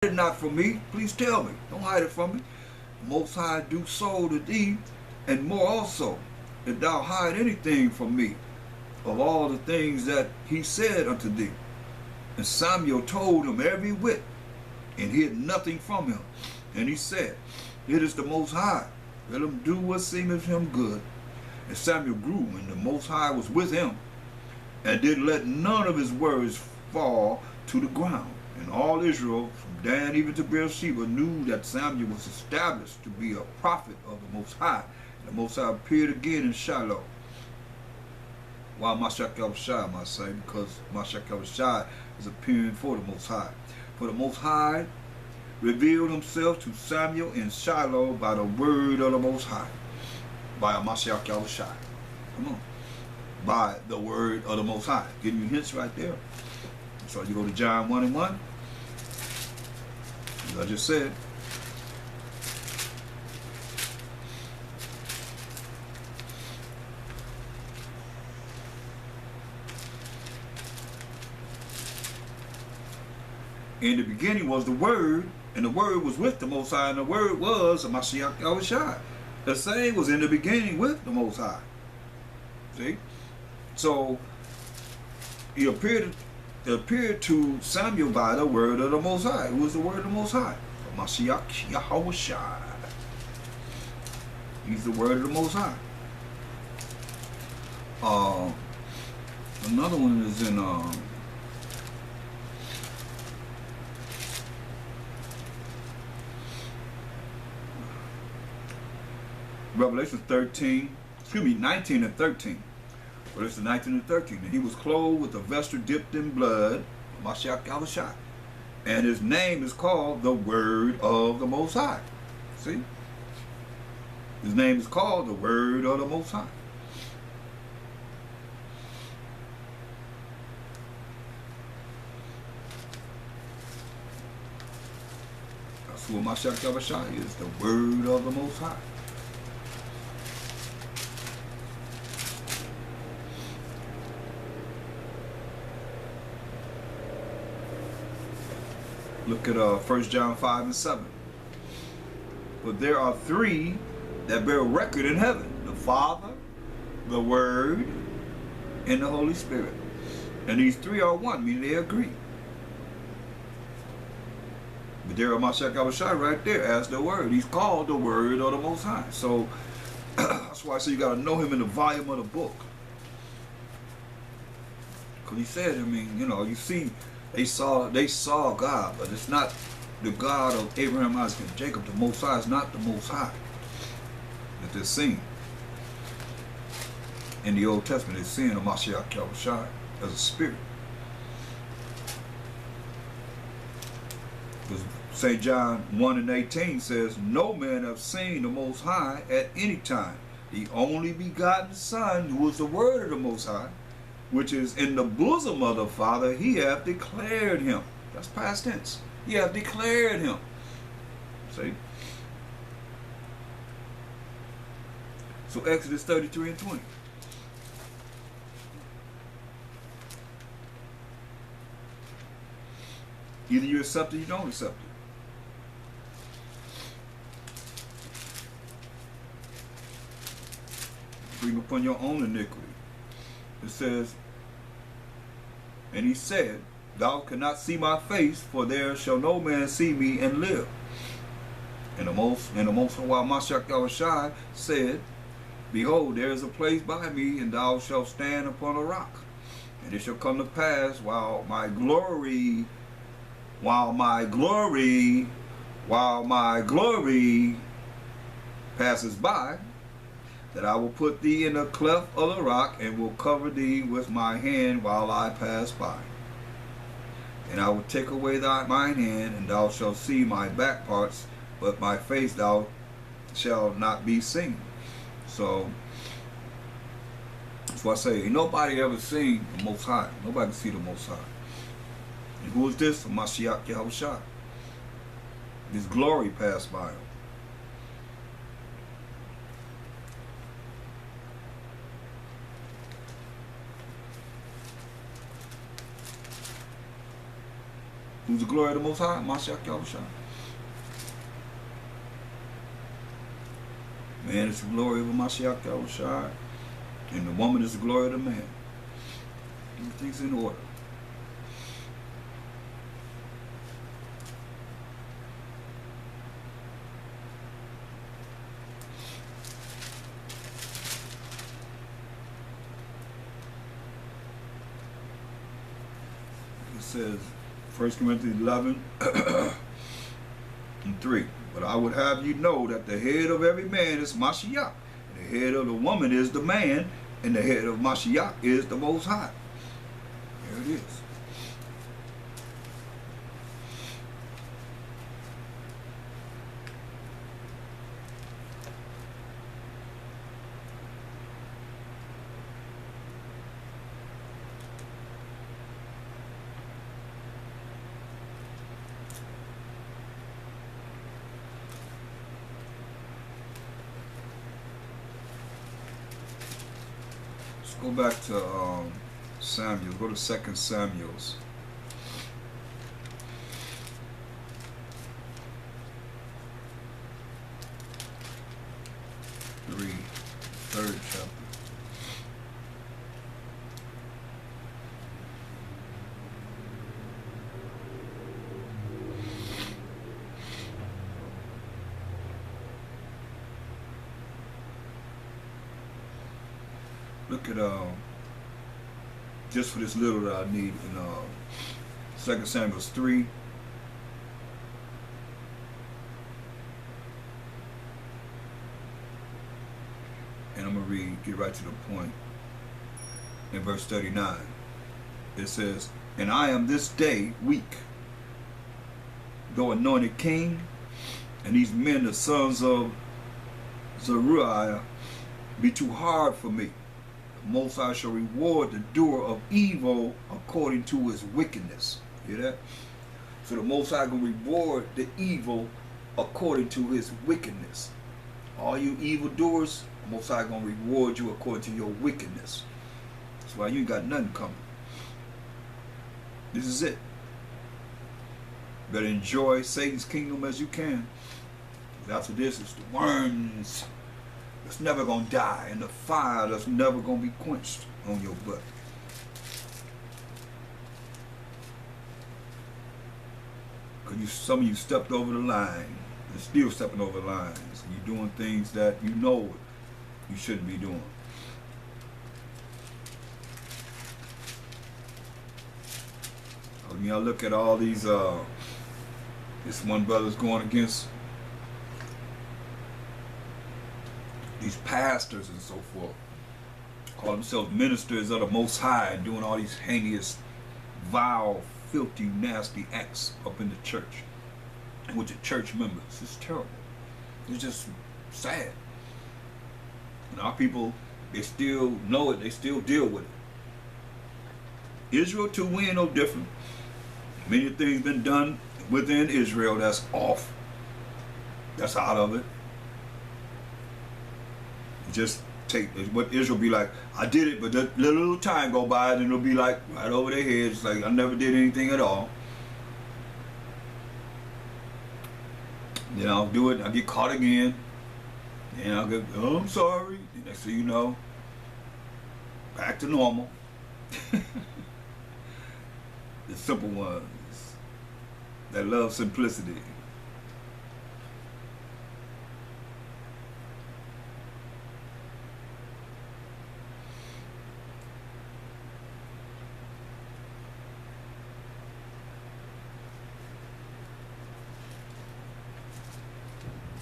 it not from me. Please tell me. Don't hide it from me. The Most High do so to thee, and more also, if thou hide anything from me of all the things that he said unto thee. And Samuel told him every whit, and hid nothing from him. And he said, it is the Most High. Let him do what seemeth him good. And Samuel grew, and the Most High was with him, and did let none of his words fall to the ground. And all Israel, from Dan even to Beersheba, knew that Samuel was established to be a prophet of the Most High. And the Most High appeared again in Shiloh. Why Mashiach Yahushua, I say, because Mashiach Yahushua is appearing for the Most High. For the Most High revealed himself to Samuel in Shiloh by the word of the Most High. By Mashiach Yahushua. Come on. By the word of the Most High. Giving you hints right there. So you go to John 1 and 1. As I just said. In the beginning was the Word, and the Word was with the Most High, and the Word was Mashiach Yahushua. The same was in the beginning with the Most High. See? So, he appeared to Samuel by the word of the Most High. Who was the word of the Most High? Mashiach Yahushua. He's the word of the Most High. Another one is in Revelation 19 and 13. Revelation 19 and 13. And he was clothed with a vesture dipped in blood, Mashiach Yahushua. And his name is called the Word of the Most High. See? His name is called the Word of the Most High. That's what Mashiach Yahushua is, the Word of the Most High. Look at 1 John 5 and 7. But there are three that bear record in heaven: the Father, the Word, and the Holy Spirit. And these three are one, meaning they agree. But there are Mashiach Yahushua right there as the Word. He's called the Word of the Most High. So that's why I say you got to know him in the volume of the book. Because he said, I mean, you know, you see, they saw God, but it's not the God of Abraham, Isaac, and Jacob. The Most High is not the Most High that they're seeing. In the Old Testament, they're seeing a Mashiach Yahushua as a spirit. Because St. John 1 and 18 says, no man hath seen the Most High at any time. The only begotten Son, who is the Word of the Most High, which is in the bosom of the Father, he hath declared him. That's past tense. He hath declared him. See? So Exodus 33 and 20. Either you accept it or you don't accept it. Bring upon your own iniquity. It says, and he said, thou cannot see my face, for there shall no man see me and live. And the most while Mashiach Yahushua said, behold, there is a place by me, and thou shalt stand upon a rock. And it shall come to pass while my glory passes by, that I will put thee in a cleft of the rock, and will cover thee with my hand while I pass by. And I will take away mine hand, and thou shalt see my back parts, but my face thou shalt not be seen. So that's why I say, ain't nobody ever seen the Most High. Nobody can see the Most High. And who is this? Mashiach Yahushua. His glory passed by him. Who's the glory of the Most High? Mashiach Yahushua. Man is the glory of Mashiach Yahushua, and the woman is the glory of the man. Everything's in order. It says, 1 Corinthians 11 and 3. But I would have you know that the head of every man is Mashiach. The head of the woman is the man, and the head of Mashiach is the Most High. There it is. Go back to Samuel. Go to 2 Samuel's. Third chapter. Look at just for this little that I need in 2 Samuel 3. And I'm gonna get right to the point. In verse 39, it says, "And I am this day weak, though anointed king, and these men, the sons of Zeruiah, be too hard for me. The Most High shall reward the doer of evil according to his wickedness." Hear that? So the Most High will reward the evil according to his wickedness. All you evildoers, the Most High gonna reward you according to your wickedness. That's why you ain't got nothing coming. This is it. Better enjoy Satan's kingdom as you can. After this, it's the worms that's never gonna die, and the fire that's never gonna be quenched on your butt. Because some of you stepped over the line, and still stepping over the lines, and you're doing things that you know you shouldn't be doing. I mean, I look at all these, this one brother's going against these pastors and so forth, call themselves ministers of the Most High, and doing all these heinous, vile, filthy, nasty acts up in the church and with the church members. It's terrible. It's just sad. And our people, they still know it, they still deal with it. Israel too, we ain't no different. Many things been done within Israel that's off, that's out of it. Just take what Israel be like, I did it, but that little time go by and it'll be like right over their heads, like I never did anything at all. Then I'll do it, I'll get caught again, and I'll go, oh, I'm sorry. And next thing you know, back to normal. The simple ones that love simplicity.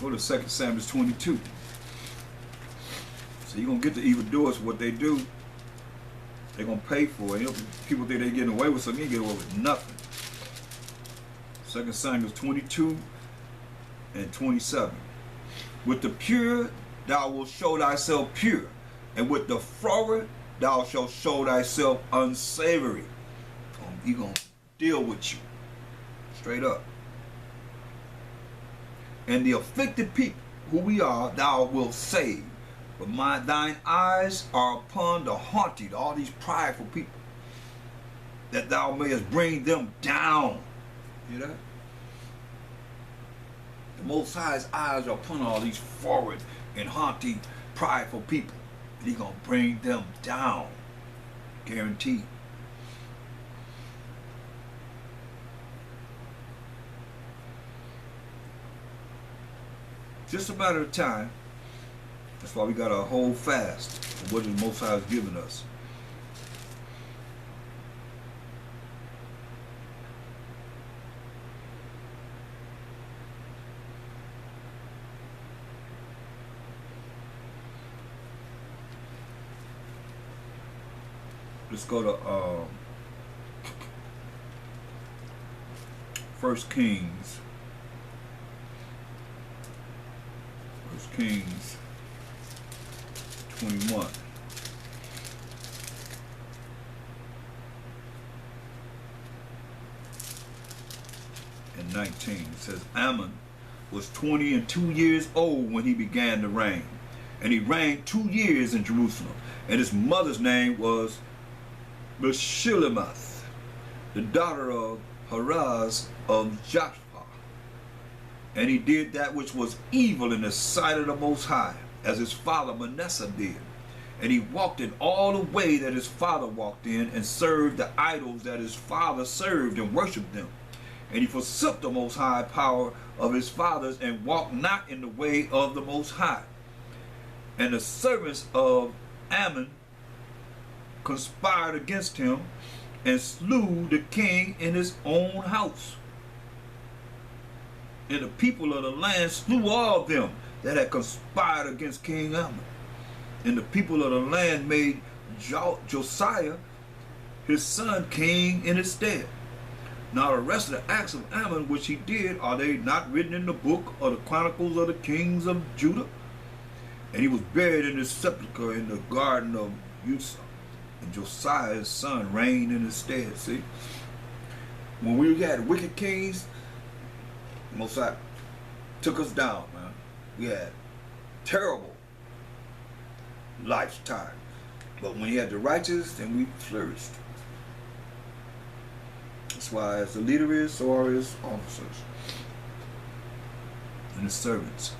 Go to 2 Samuel 22. So you're going to get the evildoers for what they do. They're going to pay for it. People think they're getting away with something. You ain't getting away with nothing. 2 Samuel 22 and 27. With the pure thou wilt show thyself pure, and with the froward thou shalt show thyself unsavory. He's going to deal with you. Straight up. And the afflicted people, who we are, thou wilt save. But thine eyes are upon the haughty, all these prideful people, that thou mayest bring them down. Hear that? The Most High's eyes are upon all these forward and haughty, prideful people. And He's going to bring them down. Guaranteed. Just a matter of time. That's why we got to hold fast to what the Most High has given us. Let's go to 1 Kings. 1 Kings 21. And 19. It says, Ammon was 22 years old when he began to reign. And he reigned 2 years in Jerusalem. And his mother's name was Meshillemoth, the daughter of Haraz of Joshua. And he did that which was evil in the sight of the Most High, as his father Manasseh did. And he walked in all the way that his father walked in, and served the idols that his father served, and worshipped them. And he forsook the Most High power of his fathers, and walked not in the way of the Most High. And the servants of Ammon conspired against him, and slew the king in his own house. And the people of the land slew all them that had conspired against King Ammon. And the people of the land made Josiah his son king in his stead. Now the rest of the acts of Ammon which he did, are they not written in the book of the chronicles of the kings of Judah? And he was buried in his sepulchre in the garden of Uzzah. And Josiah his son reigned in his stead. See, when we had wicked kings, Most High took us down, man. We had terrible lifetime. But when he had the righteous, then we flourished. That's why as the leader is, so are his officers and his servants.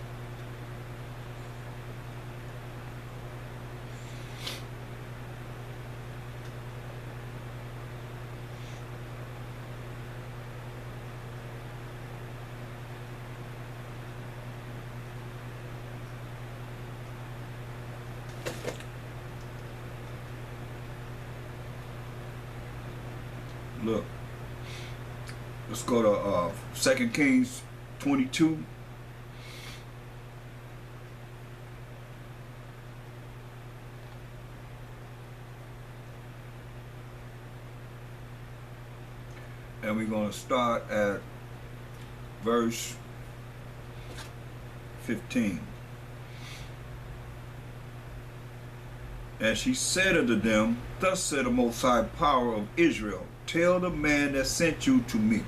Look, let's go to 2 Kings 22. And we're going to start at verse 15. And she said unto them, Thus said the Most High Power of Israel, tell the man that sent you to me.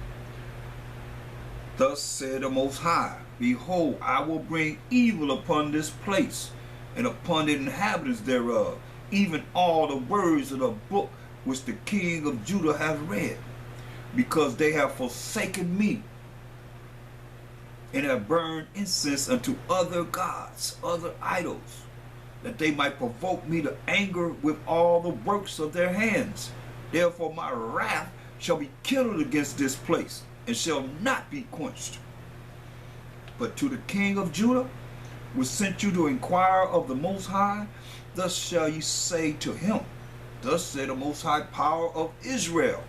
Thus said the Most High, Behold, I will bring evil upon this place, and upon the inhabitants thereof, even all the words of the book which the king of Judah hath read, because they have forsaken me, and have burned incense unto other gods, other idols, that they might provoke me to anger with all the works of their hands. Therefore my wrath shall be kindled against this place, and shall not be quenched. But to the king of Judah, which sent you to inquire of the Most High, thus shall ye say to him, Thus said the Most High Power of Israel,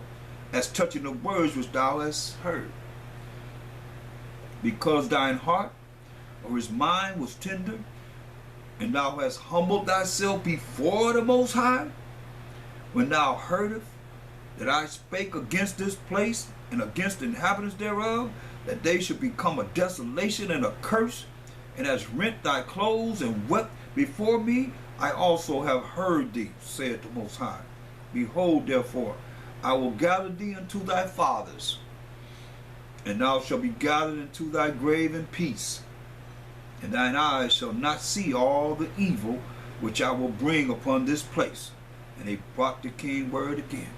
as touching the words which thou hast heard. Because thine heart or his mind was tender, and thou hast humbled thyself before the Most High, when thou heardest that I spake against this place and against the inhabitants thereof, that they should become a desolation and a curse, and hast rent thy clothes and wept before me, I also have heard thee, saith the Most High. Behold, therefore, I will gather thee unto thy fathers, and thou shalt be gathered into thy grave in peace, and thine eyes shall not see all the evil which I will bring upon this place. And they brought the king word again.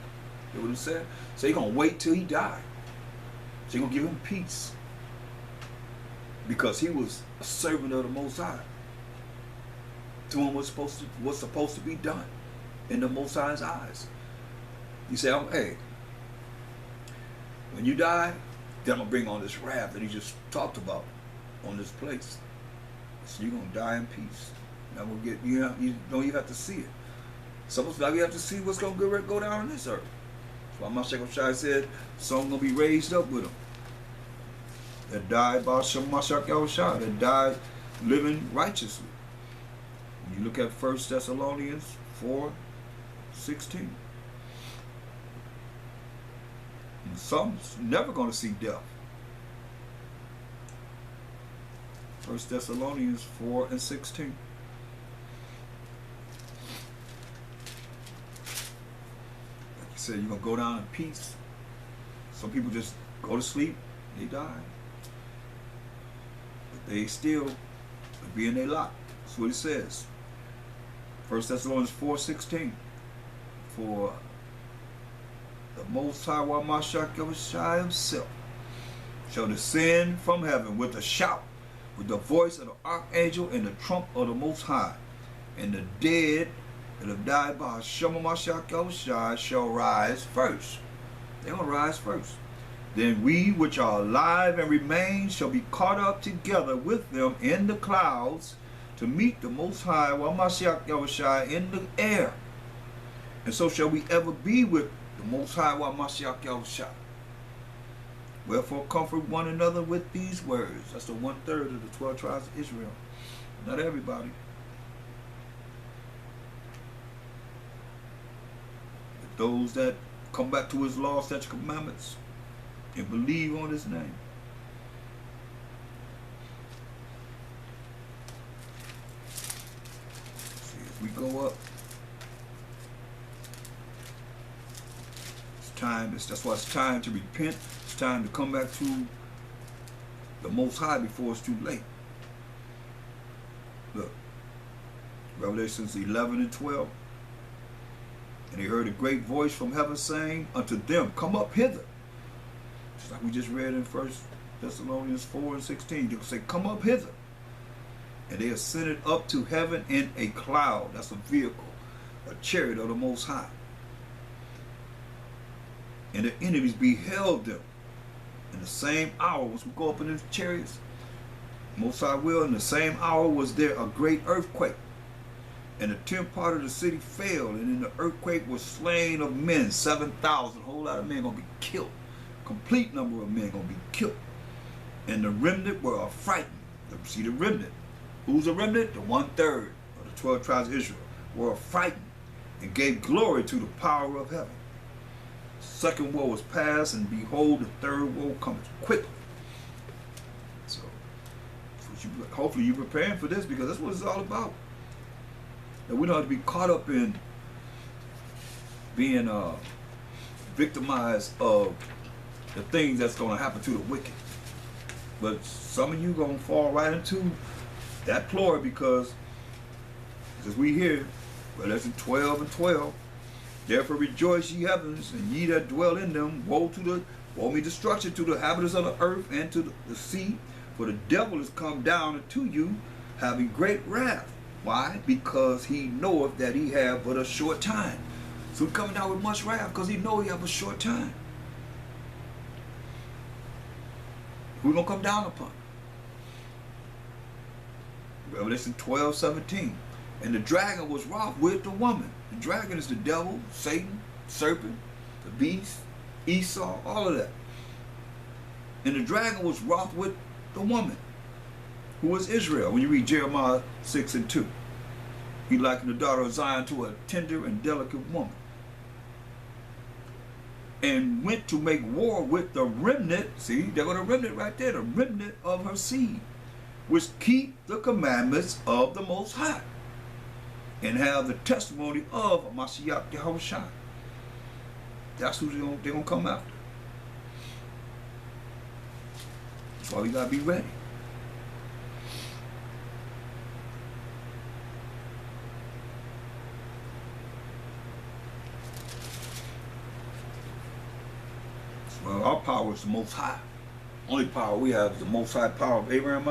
You know what he said? So he's going to wait till he died. So you're going to give him peace. Because he was a servant of the Most High. Doing what's supposed to be done in the Most High's eyes. You say, hey, when you die, then I'm going to bring on this wrath that he just talked about on this place. So you're going to die in peace. Now we'll get, you don't even have to see it. Sometimes you have to see what's going to go down on this earth. That's why Mashiach Shai said, some going to be raised up with him. That died by Mashiach Yahushua, that died living righteously. When you look at 1 Thessalonians 4:16. And some's never going to see death. 1 Thessalonians 4:16. Like you said, you're going to go down in peace. Some people just go to sleep, they die. But they still be in their lot. That's what it says. 1 Thessalonians 4:16. For the Most High Mashiach Yahushua himself shall descend from heaven with a shout, with the voice of the archangel and the trump of the Most High, and the dead that have died by Hashem Mashiach Yahushua shall rise first. They're going to rise first. Then we which are alive and remain shall be caught up together with them in the clouds to meet the Most High Mashiach Yahushua in the air. And so shall we ever be with the Most High Mashiach Yahushua. Wherefore comfort one another with these words. That's the 1/3 of the 12 tribes of Israel. Not everybody. But those that come back to his law, statutes, commandments, and believe on his name. See, as we go up, it's time. That's why it's time to repent. It's time to come back to the Most High before it's too late. Look, Revelations 11:12. And they heard a great voice from heaven saying unto them, come up hither. Just like we just read in 1 Thessalonians 4:16. They say, come up hither. And they ascended up to heaven in a cloud. That's a vehicle, a chariot of the Most High. And the enemies beheld them. In the same hour, once we go up in the chariots, Most High will, in the same hour was there a great earthquake. And the 10th part of the city fell, and in the earthquake was slain of men, 7,000. A whole lot of men going to be killed. Complete number of men going to be killed. And the remnant were affrighted. See the remnant. Who's the remnant? The 1/3 of the 12 tribes of Israel were affrighted and gave glory to the power of heaven. The second woe was past, and behold, the third woe comes quickly. So hopefully you're preparing for this, because that's what it's all about. That we don't have to be caught up in being victimized of the things that's going to happen to the wicked. But some of you going to fall right into that ploy, because as we hear, Revelation 12:12, therefore rejoice ye heavens, and ye that dwell in them, woe me destruction to the inhabitants of the earth and to the sea, for the devil is come down unto you, having great wrath. Why? Because he knoweth that he have but a short time. So he's coming down with much wrath, because he know he have a short time. Who's going to come down upon? Revelation 12:17. And the dragon was wroth with the woman. The dragon is the devil, Satan, serpent, the beast, Esau, all of that. And the dragon was wroth with the woman, who was Israel. When you read Jeremiah 6:2, he likened the daughter of Zion to a tender and delicate woman, and went to make war with the remnant. See, there go the remnant right there, the remnant of her seed, which keep the commandments of the Most High, and have the testimony of Mashiach Yahushua. That's who they're going to come after. That's why we got to be ready. Well, our power is the Most High. Only power we have is the Most High power of Abraham,